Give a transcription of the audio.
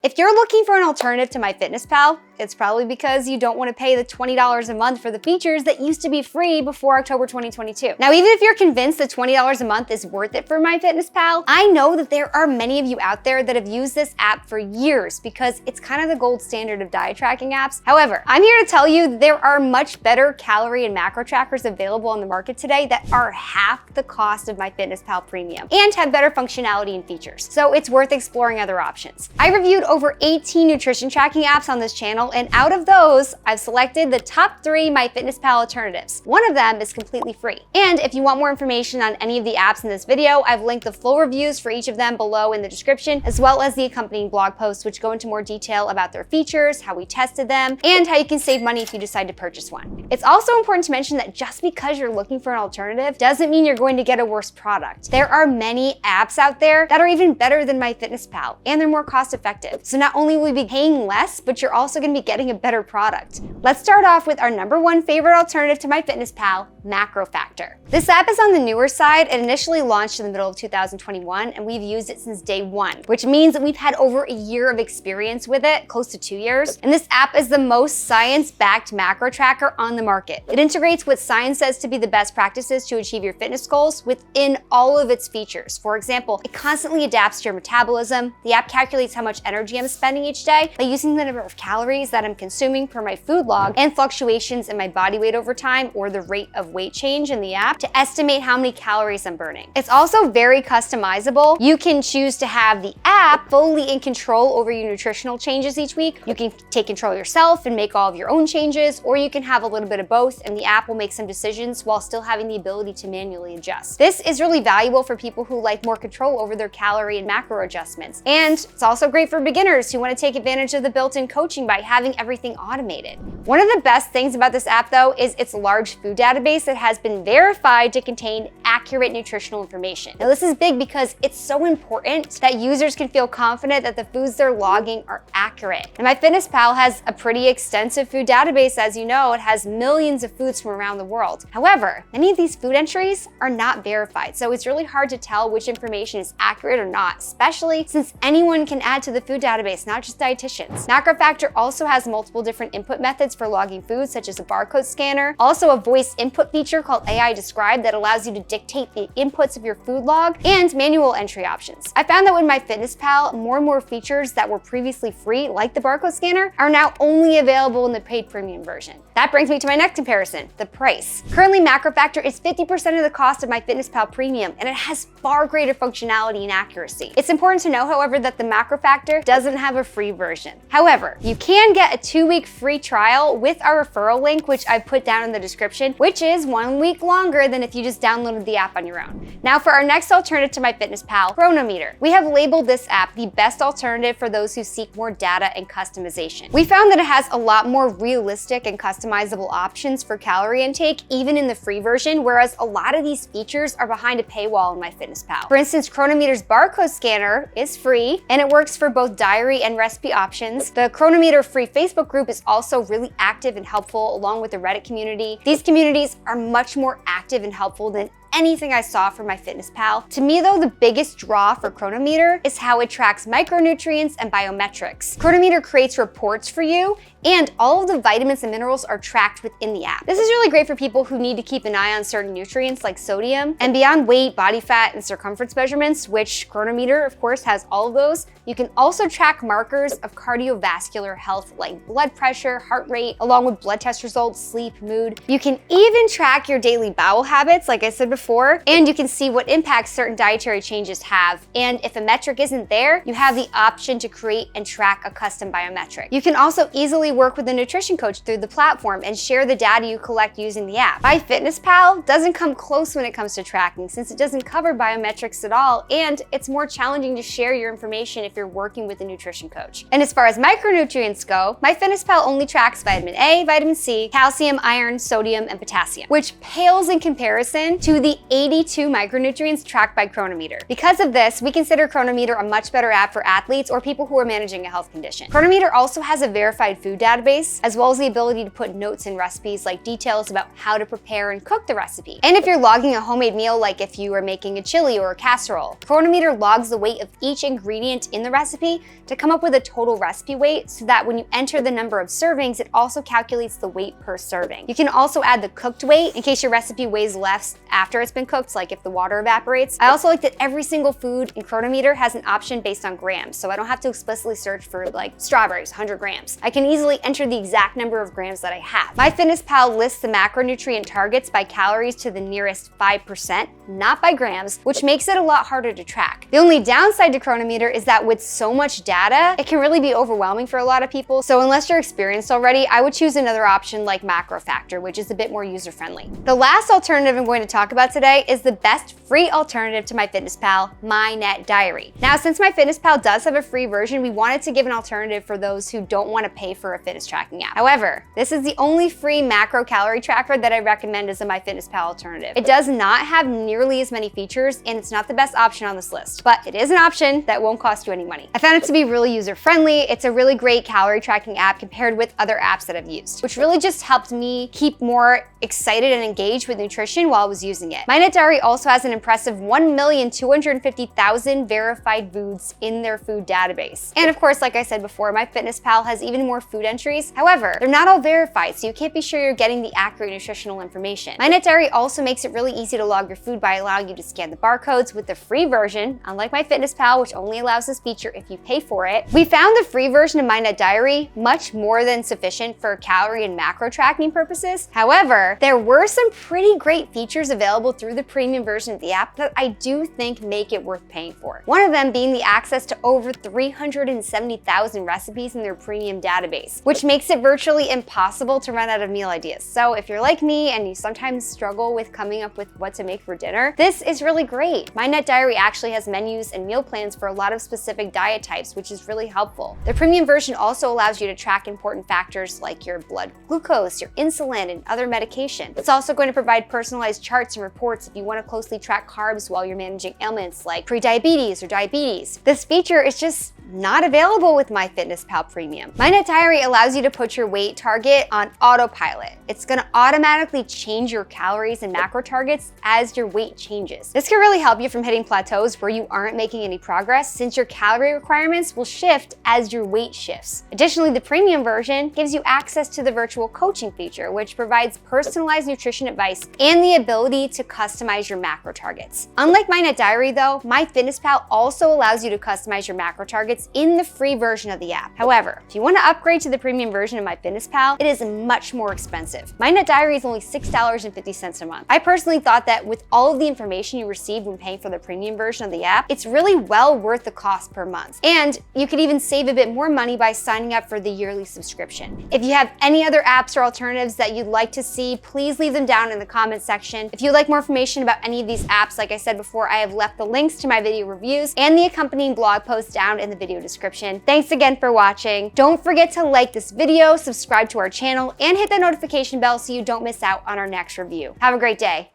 If you're looking for an alternative to MyFitnessPal, it's probably because you don't want to pay the $20 a month for the features that used to be free before October 2022. Now, even if you're convinced that $20 a month is worth it for MyFitnessPal, I know that there are many of you out there that have used this app for years because it's kind of the gold standard of diet tracking apps. However, I'm here to tell you that there are much better calorie and macro trackers available on the market today that are half the cost of MyFitnessPal Premium and have better functionality and features. So it's worth exploring other options. I reviewed over 18 nutrition tracking apps on this channel, and out of those, I've selected the top 3 MyFitnessPal alternatives. One of them is completely free. And if you want more information on any of the apps in this video, I've linked the full reviews for each of them below in the description, as well as the accompanying blog posts, which go into more detail about their features, how we tested them, and how you can save money if you decide to purchase one. It's also important to mention that just because you're looking for an alternative doesn't mean you're going to get a worse product. There are many apps out there that are even better than MyFitnessPal, and they're more cost effective. So not only will you be paying less, but you're also going to be getting a better product. Let's start off with our #1 favorite alternative to MyFitnessPal, MacroFactor. This app is on the newer side. It initially launched in the middle of 2021, and we've used it since day 1, which means that we've had over a year of experience with it, close to 2 years. And this app is the most science-backed macro tracker on the market. It integrates what science says to be the best practices to achieve your fitness goals within all of its features. For example, it constantly adapts to your metabolism. The app calculates how much energy I'm spending each day by using the number of calories that I'm consuming per my food log and fluctuations in my body weight over time, or the rate of weight change in the app, to estimate how many calories I'm burning. It's also very customizable. You can choose to have the app fully in control over your nutritional changes each week. You can take control yourself and make all of your own changes, or you can have a little bit of both, and the app will make some decisions while still having the ability to manually adjust. This is really valuable for people who like more control over their calorie and macro adjustments. And it's also great for beginners who want to take advantage of the built-in coaching by having everything automated. One of the best things about this app, though, is its large food database that has been verified to contain accurate nutritional information. Now, this is big because it's so important that users can feel confident that the foods they're logging are accurate. And MyFitnessPal has a pretty extensive food database. As you know, it has millions of foods from around the world. However, many of these food entries are not verified, so it's really hard to tell which information is accurate or not, especially since anyone can add to the food database, not just dietitians. MacroFactor also has multiple different input methods for logging foods, such as a barcode scanner, also a voice input feature called AI Describe that allows you to dictate the inputs of your food log, and manual entry options. I found that with MyFitnessPal, more and more features that were previously free, like the barcode scanner, are now only available in the paid premium version. That brings me to my next comparison, the price. Currently, MacroFactor is 50% of the cost of MyFitnessPal Premium, and it has far greater functionality and accuracy. It's important to know, however, that the MacroFactor doesn't have a free version. However, you can get a 2-week free trial with our referral link, which I've put down in the description, which is 1 week longer than if you just downloaded the app on your own. Now, for our next alternative to MyFitnessPal, Cronometer. We have labeled this app the best alternative for those who seek more data and customization. We found that it has a lot more realistic and customizable options for calorie intake, even in the free version, whereas a lot of these features are behind a paywall in MyFitnessPal. For instance, Cronometer's barcode scanner is free, and it works for both diary and recipe options. The Cronometer free Facebook group is also really active and helpful, along with the Reddit community. These communities are much more active and helpful than anything I saw from MyFitnessPal. To me, though, the biggest draw for Cronometer is how it tracks micronutrients and biometrics. Cronometer creates reports for you, and all of the vitamins and minerals are tracked within the app. This is really great for people who need to keep an eye on certain nutrients like sodium. And beyond weight, body fat, and circumference measurements, which Cronometer, of course, has all of those, you can also track markers of cardiovascular health like blood pressure, heart rate, along with blood test results, sleep, mood. You can even track your daily bowel habits, like I said before, and you can see what impacts certain dietary changes have. And if a metric isn't there, you have the option to create and track a custom biometric. You can also easily work with a nutrition coach through the platform and share the data you collect using the app. MyFitnessPal doesn't come close when it comes to tracking, since it doesn't cover biometrics at all, and it's more challenging to share your information if you're working with a nutrition coach. And as far as micronutrients go, MyFitnessPal only tracks vitamin A, vitamin C, calcium, iron, sodium, and potassium, which pales in comparison to the 82 micronutrients tracked by Cronometer. Because of this, we consider Cronometer a much better app for athletes or people who are managing a health condition. Cronometer also has a verified food food database, as well as the ability to put notes in recipes like details about how to prepare and cook the recipe. And if you're logging a homemade meal, like if you are making a chili or a casserole, Cronometer logs the weight of each ingredient in the recipe to come up with a total recipe weight so that when you enter the number of servings, it also calculates the weight per serving. You can also add the cooked weight in case your recipe weighs less after it's been cooked, like if the water evaporates. I also like that every single food in Cronometer has an option based on grams, so I don't have to explicitly search for like strawberries, 100 grams. I can easily enter the exact number of grams that I have. MyFitnessPal lists the macronutrient targets by calories to the nearest 5%, not by grams, which makes it a lot harder to track. The only downside to Cronometer is that with so much data, it can really be overwhelming for a lot of people. So unless you're experienced already, I would choose another option like MacroFactor, which is a bit more user-friendly. The last alternative I'm going to talk about today is the best free alternative to MyFitnessPal, MyNetDiary. Now, since MyFitnessPal does have a free version, we wanted to give an alternative for those who don't want to pay for a fitness tracking app. However, this is the only free macro calorie tracker that I recommend as a MyFitnessPal alternative. It does not have nearly as many features, and it's not the best option on this list, but it is an option that won't cost you any money. I found it to be really user-friendly. It's a really great calorie tracking app compared with other apps that I've used, which really just helped me keep more excited and engaged with nutrition while I was using it. MyNetDiary also has an impressive 1,250,000 verified foods in their food database. And of course, like I said before, MyFitnessPal has even more food entries. However, they're not all verified, so you can't be sure you're getting the accurate nutritional information. MyNetDiary also makes it really easy to log your food by allowing you to scan the barcodes with the free version, unlike MyFitnessPal, which only allows this feature if you pay for it. We found the free version of MyNetDiary much more than sufficient for calorie and macro tracking purposes. However, there were some pretty great features available through the premium version of the app that I do think make it worth paying for. One of them being the access to over 370,000 recipes in their premium database, which makes it virtually impossible to run out of meal ideas. So if you're like me and you sometimes struggle with coming up with what to make for dinner, this is really great. MyNetDiary actually has menus and meal plans for a lot of specific diet types, which is really helpful. The premium version also allows you to track important factors like your blood glucose, your insulin, and other medication. It's also going to provide personalized charts and reports if you want to closely track carbs while you're managing ailments like prediabetes or diabetes. This feature is just not available with MyFitnessPal Premium. MyNetDiary allows you to put your weight target on autopilot. It's gonna automatically change your calories and macro targets as your weight changes. This can really help you from hitting plateaus where you aren't making any progress, since your calorie requirements will shift as your weight shifts. Additionally, the premium version gives you access to the virtual coaching feature, which provides personalized nutrition advice and the ability to customize your macro targets. Unlike MyNetDiary though, MyFitnessPal also allows you to customize your macro targets in the free version of the app. However, if you want to upgrade to the premium version of MyFitnessPal, it is much more expensive. MyNetDiary is only $6.50 a month. I personally thought that with all of the information you receive when paying for the premium version of the app, it's really well worth the cost per month. And you could even save a bit more money by signing up for the yearly subscription. If you have any other apps or alternatives that you'd like to see, please leave them down in the comments section. If you'd like more information about any of these apps, like I said before, I have left the links to my video reviews and the accompanying blog post down in the video description. Thanks again for watching. Don't forget to like this video, subscribe to our channel, and hit the notification bell so you don't miss out on our next review. Have a great day.